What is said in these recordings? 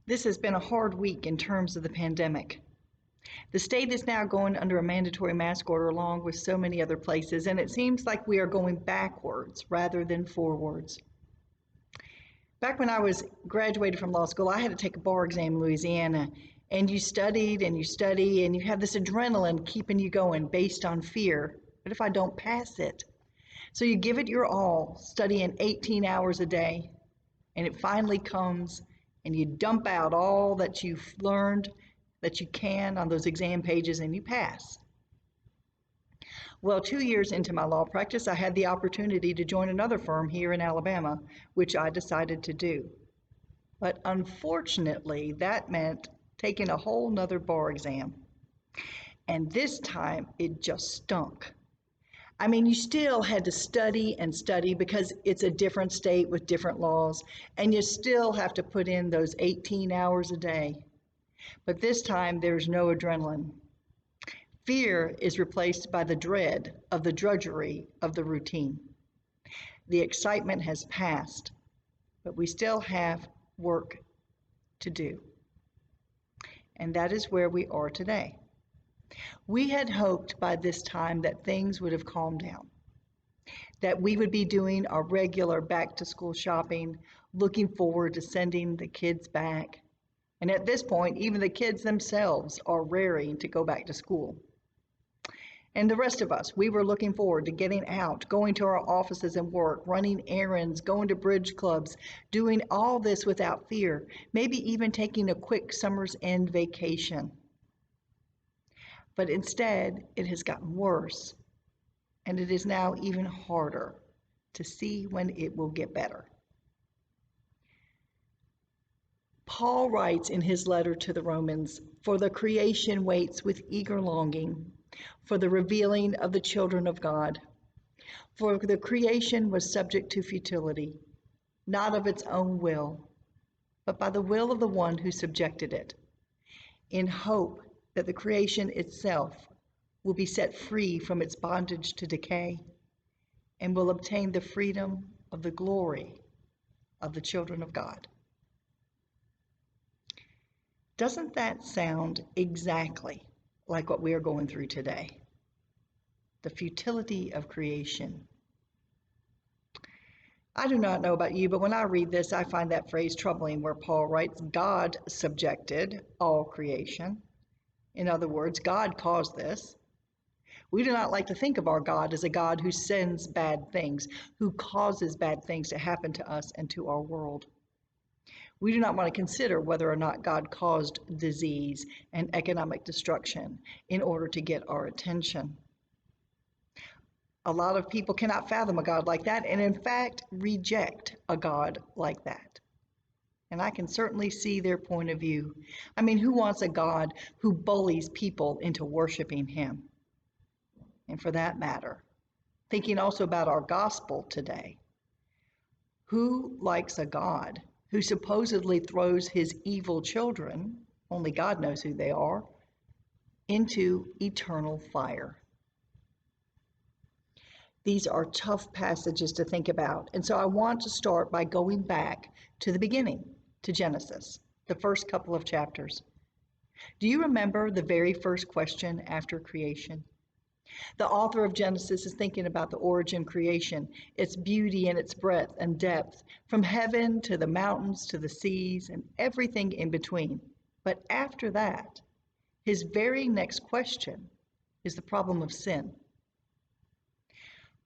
This has been a hard week in terms of the pandemic. The state is now going under a mandatory mask order along with so many other places, and it seems like we are going backwards rather than forwards. Back when I was graduated from law school, I had to take a bar exam in Louisiana, and you studied and you study, and you have this adrenaline keeping you going based on fear. What if I don't pass it? So you give it your all, studying 18 hours a day, and it finally comes, and you dump out all that you've learned that you can on those exam pages, and you pass. Well, 2 years into my law practice, I had the opportunity to join another firm here in Alabama, which I decided to do. But unfortunately, that meant taking a whole nother bar exam. And this time, it just stunk. I mean, you still had to study and study because it's a different state with different laws, and you still have to put in those 18 hours a day. But this time, there's no adrenaline. Fear is replaced by the dread of the drudgery of the routine. The excitement has passed, but we still have work to do. And that is where we are today. We had hoped by this time that things would have calmed down, that we would be doing our regular back-to-school shopping, looking forward to sending the kids back. And at this point, even the kids themselves are raring to go back to school. And the rest of us, we were looking forward to getting out, going to our offices and work, running errands, going to bridge clubs, doing all this without fear, maybe even taking a quick summer's end vacation. But instead, it has gotten worse, and it is now even harder to see when it will get better. Paul writes in his letter to the Romans, "For the creation waits with eager longing for the revealing of the children of God. For the creation was subject to futility, not of its own will, but by the will of the one who subjected it, in hope that the creation itself will be set free from its bondage to decay and will obtain the freedom of the glory of the children of God." Doesn't that sound exactly like what we are going through today? The futility of creation. I do not know about you, but when I read this, I find that phrase troubling where Paul writes, God subjected all creation. In other words, God caused this. We do not like to think of our God as a God who sends bad things, who causes bad things to happen to us and to our world. We do not want to consider whether or not God caused disease and economic destruction in order to get our attention. A lot of people cannot fathom a God like that, and in fact, reject a God like that. And I can certainly see their point of view. I mean, who wants a God who bullies people into worshiping him? And for that matter, thinking also about our gospel today, who likes a God who supposedly throws his evil children, only God knows who they are, into eternal fire? These are tough passages to think about, and so I want to start by going back to the beginning, to Genesis, the first couple of chapters. Do you remember the very first question after creation? The author of Genesis is thinking about the origin creation, its beauty and its breadth and depth, from heaven to the mountains to the seas and everything in between. But after that, his very next question is the problem of sin.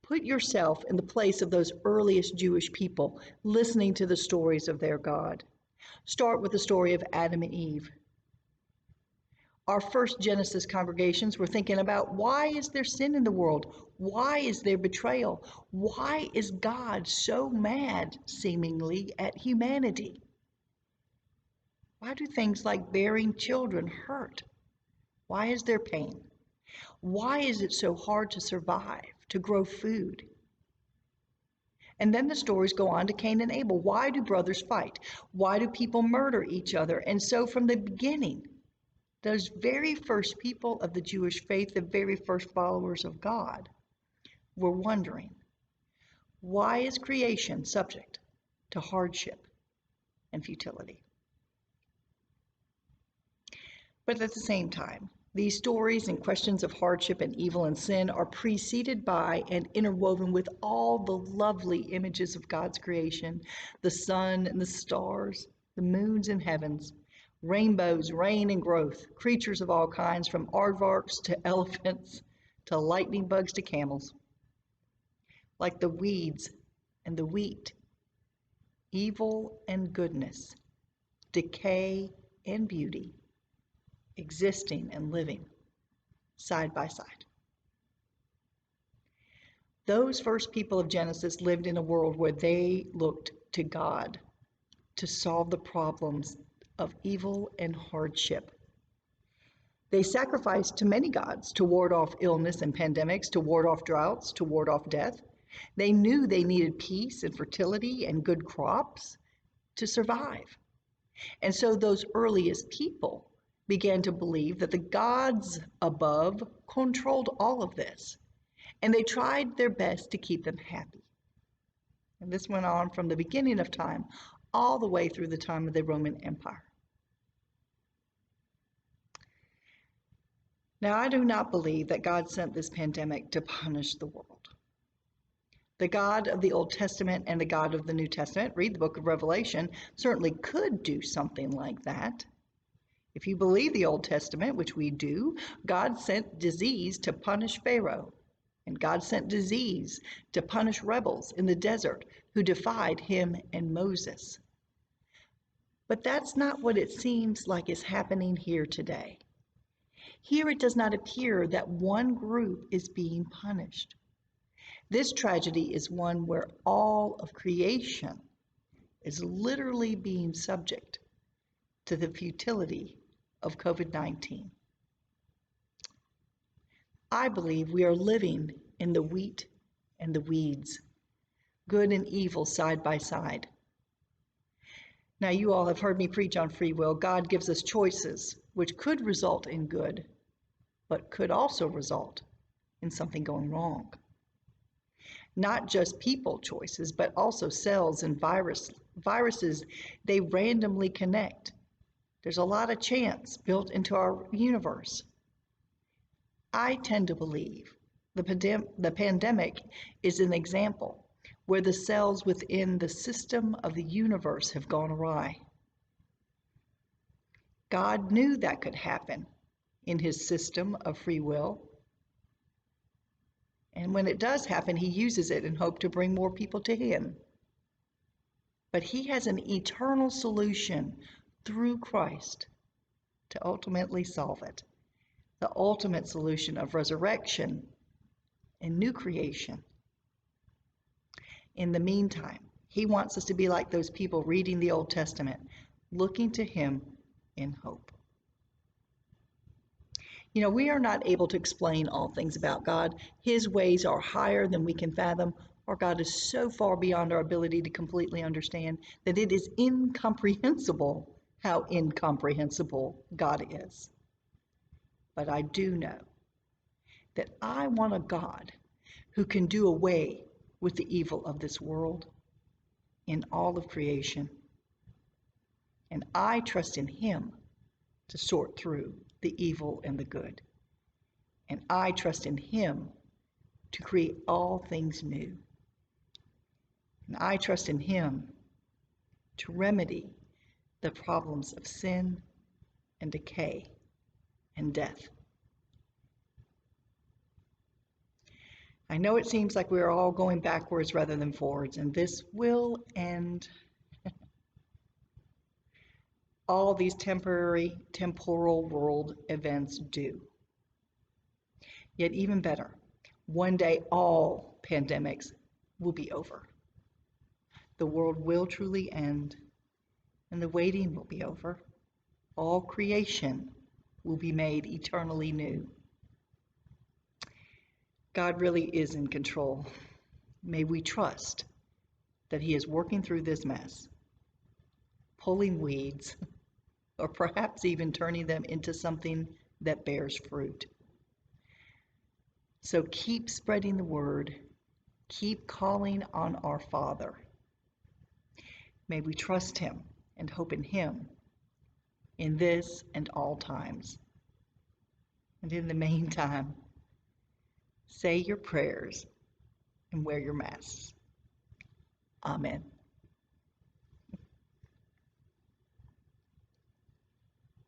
Put yourself in the place of those earliest Jewish people listening to the stories of their God. Start with the story of Adam and Eve. Our first Genesis congregations were thinking about, why is there sin in the world? Why is there betrayal? Why is God so mad, seemingly, at humanity? Why do things like bearing children hurt? Why is there pain? Why is it so hard to survive, to grow food? And then the stories go on to Cain and Abel. Why do brothers fight? Why do people murder each other? And so from the beginning, those very first people of the Jewish faith, the very first followers of God, were wondering, why is creation subject to hardship and futility? But at the same time, these stories and questions of hardship and evil and sin are preceded by and interwoven with all the lovely images of God's creation, the sun and the stars, the moons and heavens, rainbows, rain and growth, creatures of all kinds, from aardvarks to elephants to lightning bugs to camels, like the weeds and the wheat, evil and goodness, decay and beauty, existing and living side by side. Those first people of Genesis lived in a world where they looked to God to solve the problems of evil and hardship. They sacrificed to many gods to ward off illness and pandemics, to ward off droughts, to ward off death. They knew they needed peace and fertility and good crops to survive. And so those earliest people began to believe that the gods above controlled all of this, and they tried their best to keep them happy. And this went on from the beginning of time all the way through the time of the Roman Empire. Now, I do not believe that God sent this pandemic to punish the world. The God of the Old Testament and the God of the New Testament, read the book of Revelation, certainly could do something like that. If you believe the Old Testament, which we do, God sent disease to punish Pharaoh, and God sent disease to punish rebels in the desert who defied him and Moses. But that's not what it seems like is happening here today. Here it does not appear that one group is being punished. This tragedy is one where all of creation is literally being subject to the futility of COVID-19. I believe we are living in the wheat and the weeds, good and evil side by side. Now, you all have heard me preach on free will. God gives us choices which could result in good, but could also result in something going wrong. Not just people choices, but also cells and viruses, they randomly connect. There's a lot of chance built into our universe. I tend to believe the pandemic is an example where the cells within the system of the universe have gone awry. God knew that could happen in his system of free will. And when it does happen, he uses it in hope to bring more people to him. But he has an eternal solution through Christ to ultimately solve it. The ultimate solution of resurrection and new creation. In the meantime, he wants us to be like those people reading the Old Testament, looking to him in hope. You know, we are not able to explain all things about God. His ways are higher than we can fathom. Our God is so far beyond our ability to completely understand that it is incomprehensible how incomprehensible God is. But I do know that I want a God who can do away with the evil of this world in all of creation. And I trust in him to sort through the evil and the good. And I trust in him to create all things new. And I trust in him to remedy the problems of sin and decay and death. I know it seems like we're all going backwards rather than forwards, and this will end. All these temporal world events do. Yet even better, one day all pandemics will be over. The world will truly end, and the waiting will be over. All creation will be made eternally new. God really is in control. May we trust that he is working through this mess, pulling weeds, or perhaps even turning them into something that bears fruit. So keep spreading the word. Keep calling on our Father. May we trust him and hope in him in this and all times. And in the meantime, say your prayers and wear your masks. Amen.